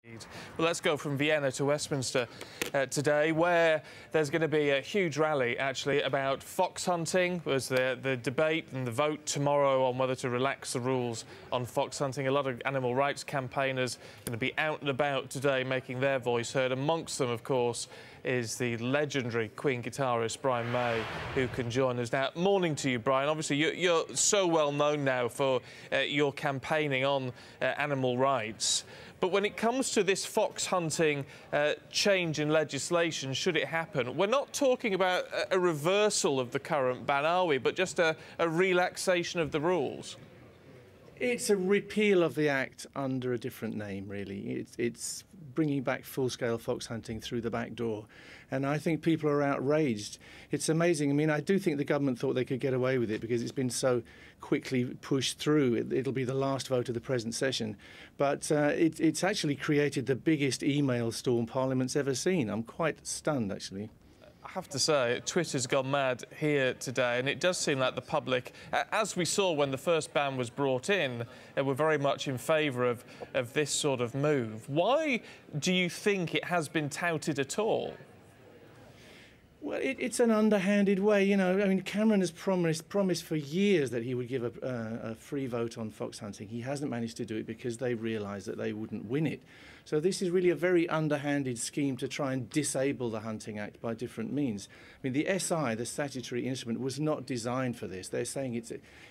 Well, let's go from Vienna to Westminster today, where there's going to be a huge rally, actually, about fox hunting. There's the debate and the vote tomorrow on whether to relax the rules on fox hunting. A lot of animal rights campaigners going to be out and about today making their voice heard. Amongst them, of course, is the legendary Queen guitarist Brian May, who can join us now. Morning to you, Brian. Obviously, you're so well known now for your campaigning on animal rights. But when it comes to this fox hunting change in legislation, should it happen, we're not talking about a reversal of the current ban, are we? But just a relaxation of the rules. It's a repeal of the Act under a different name, really. It's bringing back full-scale fox hunting through the back door. And I think people are outraged. It's amazing. I mean, I do think the government thought they could get away with it because it's been so quickly pushed through. It'll be the last vote of the present session. But it's actually created the biggest email storm Parliament's ever seen. I'm quite stunned, actually. I have to say, Twitter's gone mad here today, and it does seem like the public, as we saw when the first ban was brought in, were very much in favour of this sort of move. Why do you think it has been touted at all? Well, it's an underhanded way, you know. I mean, Cameron has promised for years that he would give a free vote on fox hunting. He hasn't managed to do it because they realised that they wouldn't win it. So this is really a very underhanded scheme to try and disable the Hunting Act by different means. I mean, the SI, the statutory instrument, was not designed for this. They're saying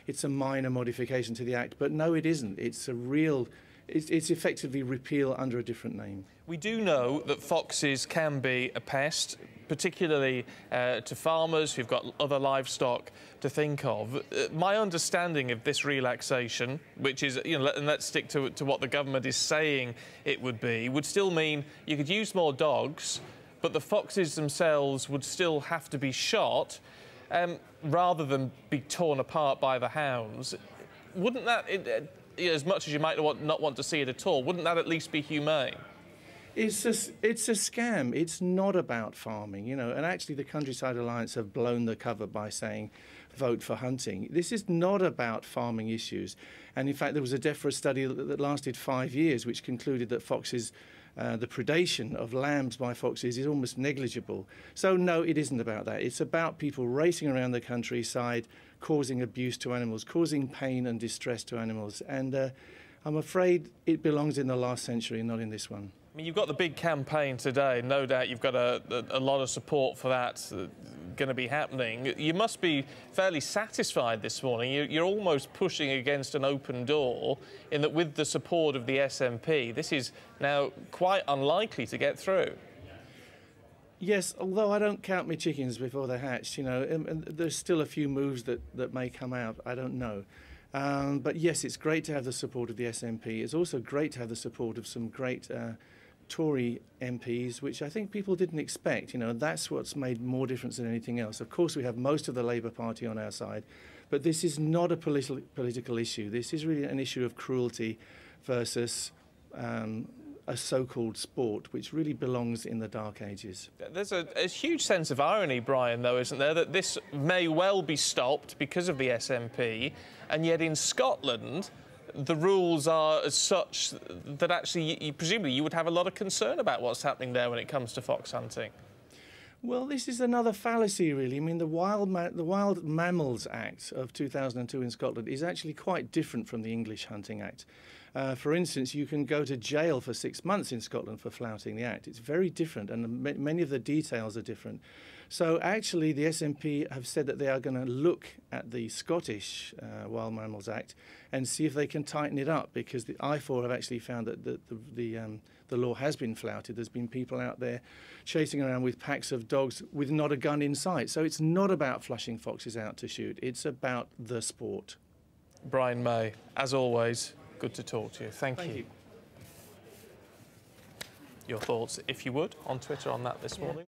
it's a minor modification to the Act, but no, it isn't. It's a real... It's effectively repeal under a different name. We do know that foxes can be a pest, particularly to farmers who've got other livestock to think of. My understanding of this relaxation, which is, you know, and let's stick to what the government is saying it would be, would still mean you could use more dogs, but the foxes themselves would still have to be shot rather than be torn apart by the hounds. Wouldn't that... as much as you might not want to see it at all, wouldn't that at least be humane? It's a scam. It's not about farming, you know. And actually, the Countryside Alliance have blown the cover by saying, vote for hunting. This is not about farming issues. And in fact, there was a DEFRA study that lasted 5 years, which concluded that foxes, the predation of lambs by foxes is almost negligible. So no, it isn't about that. It's about people racing around the countryside, causing abuse to animals, causing pain and distress to animals. And I'm afraid it belongs in the last century and not in this one. I mean, you've got the big campaign today. No doubt you've got a lot of support for that going to be happening. You must be fairly satisfied this morning. You're almost pushing against an open door in that with the support of the SNP, this is now quite unlikely to get through. Yes, although I don't count my chickens before they're hatched, you know, and there's still a few moves that may come out. I don't know. But yes, it's great to have the support of the SNP. It's also great to have the support of some great Tory MPs, which I think people didn't expect. You know, that's what's made more difference than anything else. Of course, we have most of the Labour Party on our side, but this is not a political issue. This is really an issue of cruelty versus a so-called sport, which really belongs in the Dark Ages. There's a huge sense of irony, Brian, though, isn't there, that this may well be stopped because of the SNP, and yet in Scotland, the rules are as such that actually, presumably, you would have a lot of concern about what's happening there when it comes to fox hunting. Well, this is another fallacy, really. I mean, the Wild Mammals Act of 2002 in Scotland is actually quite different from the English Hunting Act. For instance, you can go to jail for 6 months in Scotland for flouting the Act. It's very different, and many of the details are different. So actually, the SNP have said that they are going to look at the Scottish Wild Mammals Act and see if they can tighten it up, because the I4 have actually found that the law has been flouted. There's been people out there chasing around with packs of dogs with not a gun in sight. So it's not about flushing foxes out to shoot. It's about the sport. Brian May, as always, good to talk to you. Thank you. Your thoughts, if you would, on Twitter on that this morning.